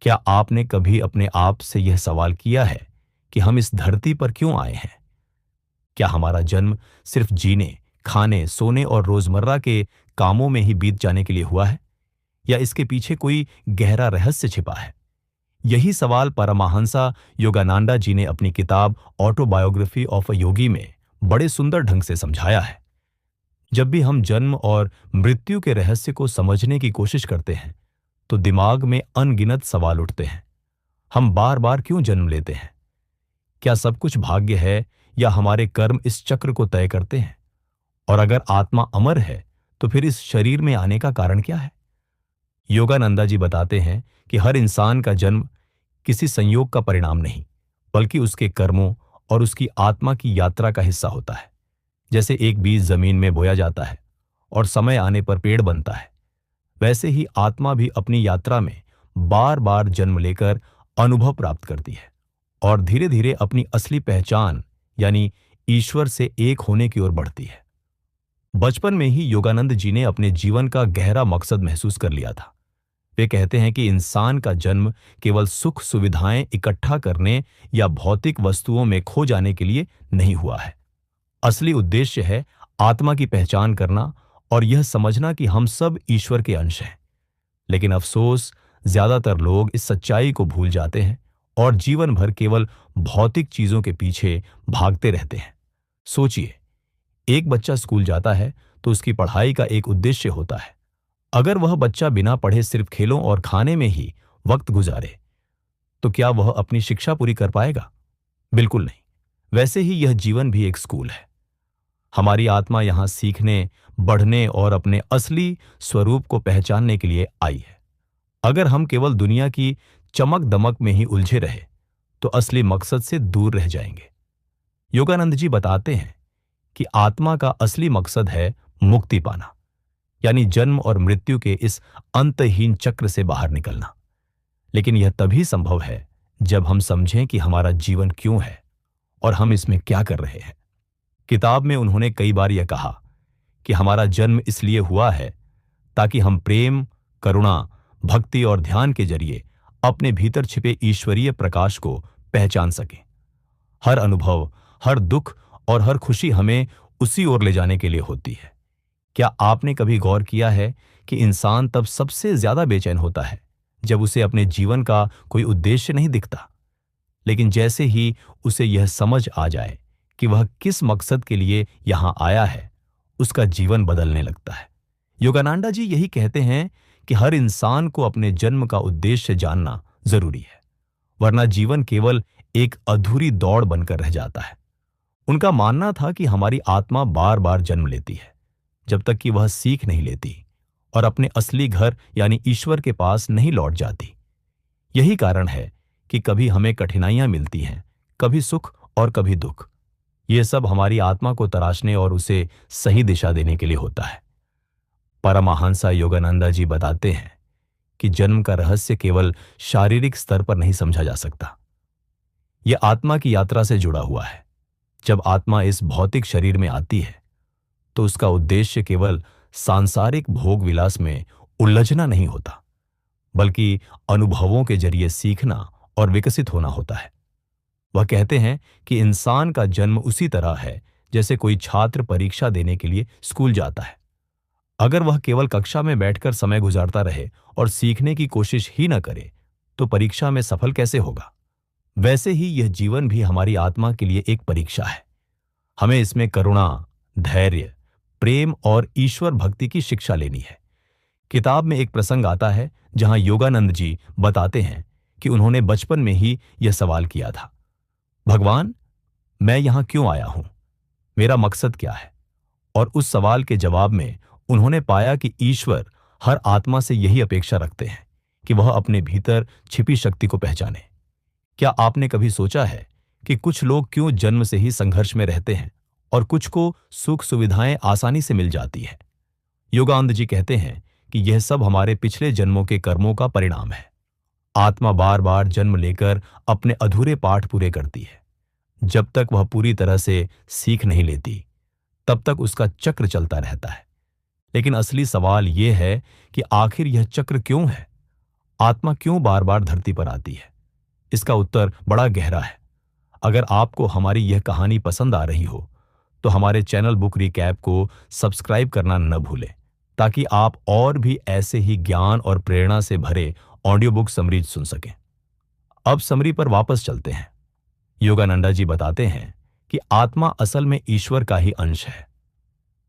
क्या आपने कभी अपने आप से यह सवाल किया है कि हम इस धरती पर क्यों आए हैं? क्या हमारा जन्म सिर्फ जीने, खाने, सोने और रोजमर्रा के कामों में ही बीत जाने के लिए हुआ है, या इसके पीछे कोई गहरा रहस्य छिपा है? यही सवाल परमहंसा योगानंदा जी ने अपनी किताब ऑटोबायोग्राफी ऑफ अ योगी में बड़े सुंदर ढंग से समझाया है। जब भी हम जन्म और मृत्यु के रहस्य को समझने की कोशिश करते हैं, तो दिमाग में अनगिनत सवाल उठते हैं। हम बार बार क्यों जन्म लेते हैं? क्या सब कुछ भाग्य है, या हमारे कर्म इस चक्र को तय करते हैं? और अगर आत्मा अमर है, तो फिर इस शरीर में आने का कारण क्या है? योगानंदा जी बताते हैं कि हर इंसान का जन्म किसी संयोग का परिणाम नहीं, बल्कि उसके कर्मों और उसकी आत्मा की यात्रा का हिस्सा होता है। जैसे एक बीज जमीन में बोया जाता है और समय आने पर पेड़ बनता है, वैसे ही आत्मा भी अपनी यात्रा में बार बार जन्म लेकर अनुभव प्राप्त करती है और धीरे धीरे अपनी असली पहचान यानी ईश्वर से एक होने की ओर बढ़ती है। बचपन में ही योगानंद जी ने अपने जीवन का गहरा मकसद महसूस कर लिया था। वे कहते हैं कि इंसान का जन्म केवल सुख सुविधाएं इकट्ठा करने या भौतिक वस्तुओं में खो जाने के लिए नहीं हुआ है। असली उद्देश्य है आत्मा की पहचान करना और यह समझना कि हम सब ईश्वर के अंश हैं। लेकिन अफसोस, ज्यादातर लोग इस सच्चाई को भूल जाते हैं और जीवन भर केवल भौतिक चीजों के पीछे भागते रहते हैं। सोचिए, एक बच्चा स्कूल जाता है तो उसकी पढ़ाई का एक उद्देश्य होता है। अगर वह बच्चा बिना पढ़े सिर्फ खेलों और खाने में ही वक्त गुजारे, तो क्या वह अपनी शिक्षा पूरी कर पाएगा? बिल्कुल नहीं। वैसे ही यह जीवन भी एक स्कूल है। हमारी आत्मा यहां सीखने, बढ़ने और अपने असली स्वरूप को पहचानने के लिए आई है। अगर हम केवल दुनिया की चमक दमक में ही उलझे रहे, तो असली मकसद से दूर रह जाएंगे। योगानंद जी बताते हैं कि आत्मा का असली मकसद है मुक्ति पाना, यानी जन्म और मृत्यु के इस अंतहीन चक्र से बाहर निकलना। लेकिन यह तभी संभव है जब हम समझें कि हमारा जीवन क्यों है और हम इसमें क्या कर रहे हैं। किताब में उन्होंने कई बार यह कहा कि हमारा जन्म इसलिए हुआ है ताकि हम प्रेम, करुणा, भक्ति और ध्यान के जरिए अपने भीतर छिपे ईश्वरीय प्रकाश को पहचान सकें। हर अनुभव, हर दुख और हर खुशी हमें उसी ओर ले जाने के लिए होती है। क्या आपने कभी गौर किया है कि इंसान तब सबसे ज्यादा बेचैन होता है जब उसे अपने जीवन का कोई उद्देश्य नहीं दिखता? लेकिन जैसे ही उसे यह समझ आ जाए कि वह किस मकसद के लिए यहां आया है, उसका जीवन बदलने लगता है। योगानंदा जी यही कहते हैं कि हर इंसान को अपने जन्म का उद्देश्य जानना जरूरी है, वरना जीवन केवल एक अधूरी दौड़ बनकर रह जाता है। उनका मानना था कि हमारी आत्मा बार बार जन्म लेती है जब तक कि वह सीख नहीं लेती और अपने असली घर यानी ईश्वर के पास नहीं लौट जाती। यही कारण है कि कभी हमें कठिनाइयां मिलती हैं, कभी सुख और कभी दुख। ये सब हमारी आत्मा को तराशने और उसे सही दिशा देने के लिए होता है। परमहंसा योगानंदा जी बताते हैं कि जन्म का रहस्य केवल शारीरिक स्तर पर नहीं समझा जा सकता। यह आत्मा की यात्रा से जुड़ा हुआ है। जब आत्मा इस भौतिक शरीर में आती है, तो उसका उद्देश्य केवल सांसारिक भोग विलास में उलझना नहीं होता, बल्कि अनुभवों के जरिए सीखना और विकसित होना होता है। वह कहते हैं कि इंसान का जन्म उसी तरह है जैसे कोई छात्र परीक्षा देने के लिए स्कूल जाता है। अगर वह केवल कक्षा में बैठकर समय गुजारता रहे और सीखने की कोशिश ही न करे, तो परीक्षा में सफल कैसे होगा? वैसे ही यह जीवन भी हमारी आत्मा के लिए एक परीक्षा है। हमें इसमें करुणा, धैर्य, प्रेम और ईश्वर भक्ति की शिक्षा लेनी है। किताब में एक प्रसंग आता है जहां योगानंद जी बताते हैं कि उन्होंने बचपन में ही यह सवाल किया था, भगवान, मैं यहां क्यों आया हूं? मेरा मकसद क्या है? और उस सवाल के जवाब में उन्होंने पाया कि ईश्वर हर आत्मा से यही अपेक्षा रखते हैं कि वह अपने भीतर छिपी शक्ति को पहचाने। क्या आपने कभी सोचा है कि कुछ लोग क्यों जन्म से ही संघर्ष में रहते हैं और कुछ को सुख सुविधाएं आसानी से मिल जाती है? योगानंद जी कहते हैं कि यह सब हमारे पिछले जन्मों के कर्मों का परिणाम है। आत्मा बार बार जन्म लेकर अपने अधूरे पाठ पूरे करती है। जब तक वह पूरी तरह से सीख नहीं लेती, तब तक उसका चक्र चलता रहता है। लेकिन असली सवाल यह है कि आखिर यह चक्र क्यों है? आत्मा क्यों बार बार धरती पर आती है? इसका उत्तर बड़ा गहरा है। अगर आपको हमारी यह कहानी पसंद आ रही हो तो हमारे चैनल बुक रिकैप को सब्सक्राइब करना न भूलें, ताकि आप और भी ऐसे ही ज्ञान और प्रेरणा से भरे ऑडियो बुक समरीज सुन सकें। अब समरी पर वापस चलते हैं। योगानंदा जी बताते हैं कि आत्मा असल में ईश्वर का ही अंश है,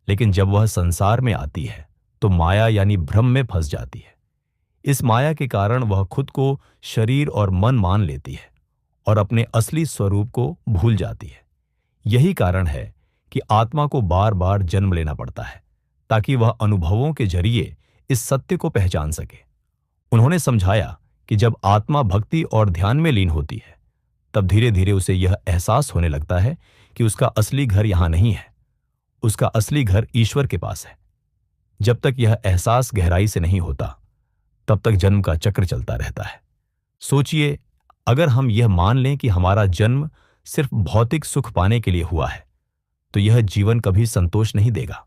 लेकिन जब वह संसार में आती है तो माया यानी भ्रम में फंस जाती है। इस माया के कारण वह खुद को शरीर और मन मान लेती है और अपने असली स्वरूप को भूल जाती है। यही कारण है कि आत्मा को बार बार जन्म लेना पड़ता है, ताकि वह अनुभवों के जरिए इस सत्य को पहचान सके। उन्होंने समझाया कि जब आत्मा भक्ति और ध्यान में लीन होती है, तब धीरे धीरे उसे यह एहसास होने लगता है कि उसका असली घर यहां नहीं है, उसका असली घर ईश्वर के पास है। जब तक यह एहसास गहराई से नहीं होता, तब तक जन्म का चक्र चलता रहता है। सोचिए, अगर हम यह मान लें कि हमारा जन्म सिर्फ भौतिक सुख पाने के लिए हुआ है, तो यह जीवन कभी संतोष नहीं देगा,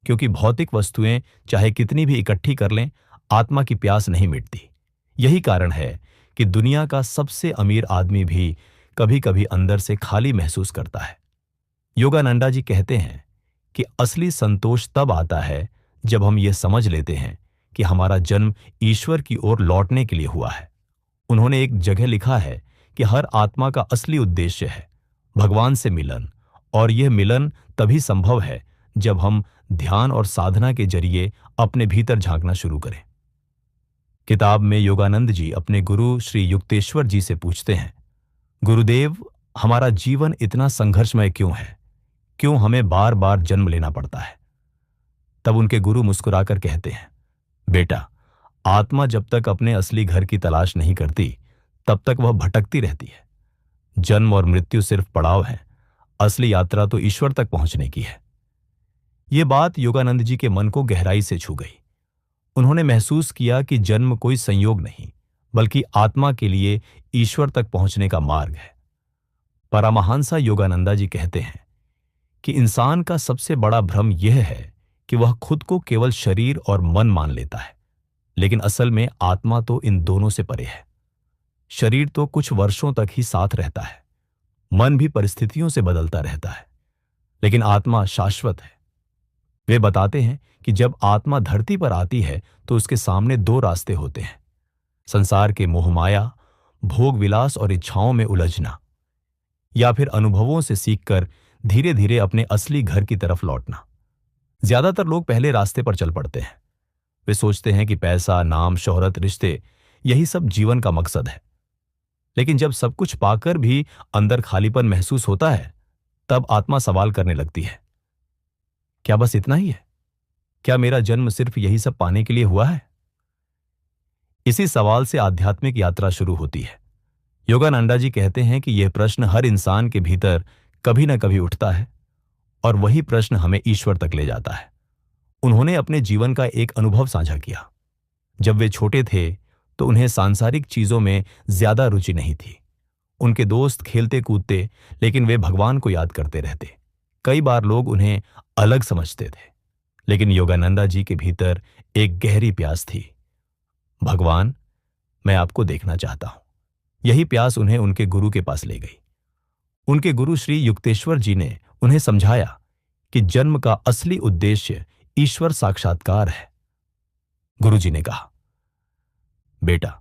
क्योंकि भौतिक वस्तुएं चाहे कितनी भी इकट्ठी कर लें, आत्मा की प्यास नहीं मिटती। यही कारण है कि दुनिया का सबसे अमीर आदमी भी कभी कभी अंदर से खाली महसूस करता है। योगानंदा जी कहते हैं कि असली संतोष तब आता है जब हम यह समझ लेते हैं कि हमारा जन्म ईश्वर की ओर लौटने के लिए हुआ है। उन्होंने एक जगह लिखा है कि हर आत्मा का असली उद्देश्य है भगवान से मिलन, और यह मिलन तभी संभव है जब हम ध्यान और साधना के जरिए अपने भीतर झांकना शुरू करें। किताब में योगानंद जी अपने गुरु श्री युक्तेश्वर जी से पूछते हैं, गुरुदेव, हमारा जीवन इतना संघर्षमय क्यों है? क्यों हमें बार बार जन्म लेना पड़ता है? तब उनके गुरु मुस्कुराकर कहते हैं, बेटा, आत्मा जब तक अपने असली घर की तलाश नहीं करती, तब तक वह भटकती रहती है। जन्म और मृत्यु सिर्फ पड़ाव है, असली यात्रा तो ईश्वर तक पहुंचने की है। यह बात योगानंद जी के मन को गहराई से छू गई। उन्होंने महसूस किया कि जन्म कोई संयोग नहीं, बल्कि आत्मा के लिए ईश्वर तक पहुंचने का मार्ग है। परमहंसा योगानंदा जी कहते हैं कि इंसान का सबसे बड़ा भ्रम यह है कि वह खुद को केवल शरीर और मन मान लेता है, लेकिन असल में आत्मा तो इन दोनों से परे है। शरीर तो कुछ वर्षों तक ही साथ रहता है, मन भी परिस्थितियों से बदलता रहता है, लेकिन आत्मा शाश्वत है। वे बताते हैं कि जब आत्मा धरती पर आती है तो उसके सामने दो रास्ते होते हैं, संसार के मोहमाया, भोग विलास और इच्छाओं में उलझना, या फिर अनुभवों से सीखकर धीरे धीरे अपने असली घर की तरफ लौटना। ज्यादातर लोग पहले रास्ते पर चल पड़ते हैं। वे सोचते हैं कि पैसा, नाम, शोहरत, रिश्ते, यही सब जीवन का मकसद है। लेकिन जब सब कुछ पाकर भी अंदर खालीपन महसूस होता है, तब आत्मा सवाल करने लगती है, क्या बस इतना ही है? क्या मेरा जन्म सिर्फ यही सब पाने के लिए हुआ है? इसी सवाल से आध्यात्मिक यात्रा शुरू होती है। योगानंदा जी कहते हैं कि यह प्रश्न हर इंसान के भीतर कभी न कभी उठता है, और वही प्रश्न हमें ईश्वर तक ले जाता है। उन्होंने अपने जीवन का एक अनुभव साझा किया। जब वे छोटे थे तो उन्हें सांसारिक चीजों में ज्यादा रुचि नहीं थी। उनके दोस्त खेलते कूदते, लेकिन वे भगवान को याद करते रहते। कई बार लोग उन्हें अलग समझते थे, लेकिन योगानंदा जी के भीतर एक गहरी प्यास थी। भगवान, मैं आपको देखना चाहता हूं। यही प्यास उन्हें उनके गुरु के पास ले गई। उनके गुरु श्री युक्तेश्वर जी ने उन्हें समझाया कि जन्म का असली उद्देश्य ईश्वर साक्षात्कार है। गुरु जी ने कहा, बेटा,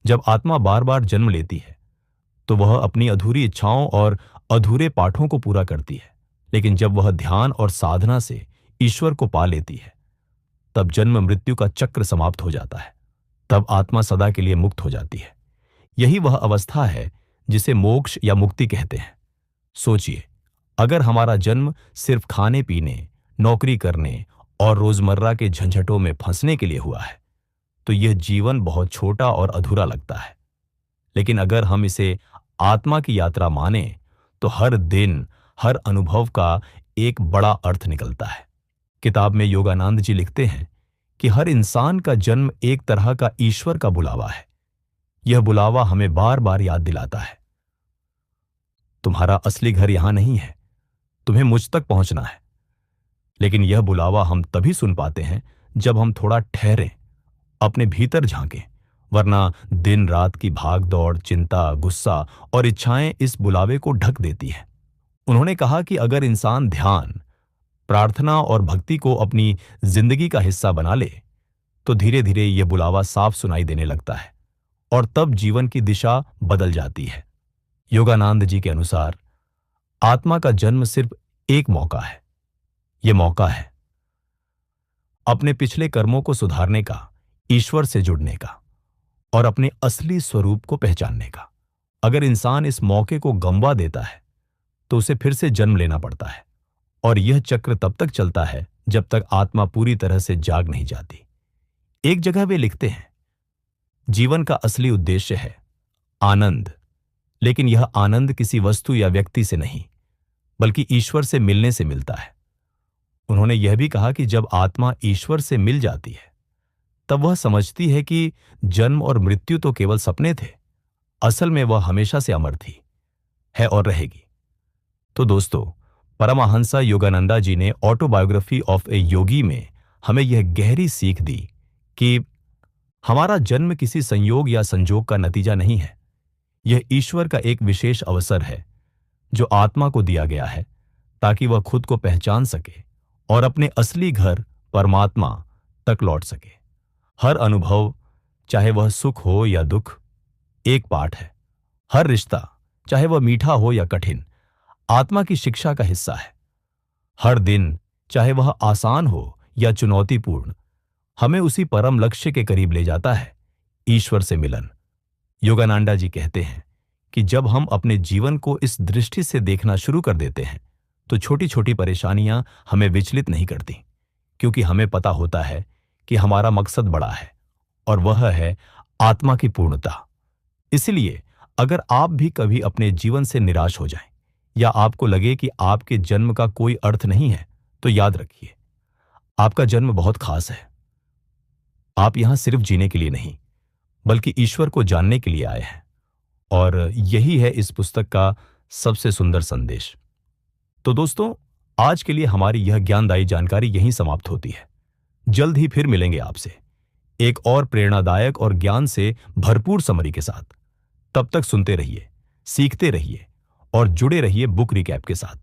जब आत्मा बार बार जन्म लेती है तो वह अपनी अधूरी इच्छाओं और अधूरे पाठों को पूरा करती है, लेकिन जब वह ध्यान और साधना से ईश्वर को पा लेती है, तब जन्म मृत्यु का चक्र समाप्त हो जाता है। तब आत्मा सदा के लिए मुक्त हो जाती है। यही वह अवस्था है जिसे मोक्ष या मुक्ति कहते हैं। सोचिए, अगर हमारा जन्म सिर्फ खाने पीने, नौकरी करने और रोजमर्रा के झंझटों में फंसने के लिए हुआ है, तो यह जीवन बहुत छोटा और अधूरा लगता है। लेकिन अगर हम इसे आत्मा की यात्रा माने, तो हर दिन, हर अनुभव का एक बड़ा अर्थ निकलता है। किताब में योगानंद जी लिखते हैं कि हर इंसान का जन्म एक तरह का ईश्वर का बुलावा है। यह बुलावा हमें बार बार याद दिलाता है, तुम्हारा असली घर यहां नहीं है, तुम्हें मुझ तक पहुंचना है। लेकिन यह बुलावा हम तभी सुन पाते हैं जब हम थोड़ा ठहरें, अपने भीतर झांकें, वरना दिन रात की भाग दौड़, चिंता, गुस्सा और इच्छाएं इस बुलावे को ढक देती हैं। उन्होंने कहा कि अगर इंसान ध्यान, प्रार्थना और भक्ति को अपनी जिंदगी का हिस्सा बना ले, तो धीरे धीरे यह बुलावा साफ सुनाई देने लगता है और तब जीवन की दिशा बदल जाती है। योगानंद जी के अनुसार आत्मा का जन्म सिर्फ एक मौका है। यह मौका है अपने पिछले कर्मों को सुधारने का, ईश्वर से जुड़ने का और अपने असली स्वरूप को पहचानने का। अगर इंसान इस मौके को गंवा देता है तो उसे फिर से जन्म लेना पड़ता है और यह चक्र तब तक चलता है जब तक आत्मा पूरी तरह से जाग नहीं जाती। एक जगह वे लिखते हैं, जीवन का असली उद्देश्य है आनंद, लेकिन यह आनंद किसी वस्तु या व्यक्ति से नहीं, बल्कि ईश्वर से मिलने से मिलता है। उन्होंने यह भी कहा कि जब आत्मा ईश्वर से मिल जाती है तब वह समझती है कि जन्म और मृत्यु तो केवल सपने थे, असल में वह हमेशा से अमर थी, है और रहेगी। तो दोस्तों, परमहंसा योगानंदा जी ने ऑटोबायोग्राफी ऑफ ए योगी में हमें यह गहरी सीख दी कि हमारा जन्म किसी संयोग या संजोग का नतीजा नहीं है। यह ईश्वर का एक विशेष अवसर है जो आत्मा को दिया गया है ताकि वह खुद को पहचान सके और अपने असली घर परमात्मा तक लौट सके। हर अनुभव, चाहे वह सुख हो या दुख, एक पाठ है। हर रिश्ता, चाहे वह मीठा हो या कठिन, आत्मा की शिक्षा का हिस्सा है। हर दिन, चाहे वह आसान हो या चुनौतीपूर्ण, हमें उसी परम लक्ष्य के करीब ले जाता है, ईश्वर से मिलन। योगानंदा जी कहते हैं कि जब हम अपने जीवन को इस दृष्टि से देखना शुरू कर देते हैं तो छोटी छोटी परेशानियां हमें विचलित नहीं करती, क्योंकि हमें पता होता है कि हमारा मकसद बड़ा है और वह है आत्मा की पूर्णता। इसलिए अगर आप भी कभी अपने जीवन से निराश हो जाएं या आपको लगे कि आपके जन्म का कोई अर्थ नहीं है, तो याद रखिए, आपका जन्म बहुत खास है। आप यहां सिर्फ जीने के लिए नहीं, बल्कि ईश्वर को जानने के लिए आए हैं, और यही है इस पुस्तक का सबसे सुंदर संदेश। तो दोस्तों, आज के लिए हमारी यह ज्ञानदायी जानकारी यहीं समाप्त होती है। जल्द ही फिर मिलेंगे आपसे एक और प्रेरणादायक और ज्ञान से भरपूर समरी के साथ। तब तक सुनते रहिए, सीखते रहिए और जुड़े रहिए बुक रिकैप के साथ।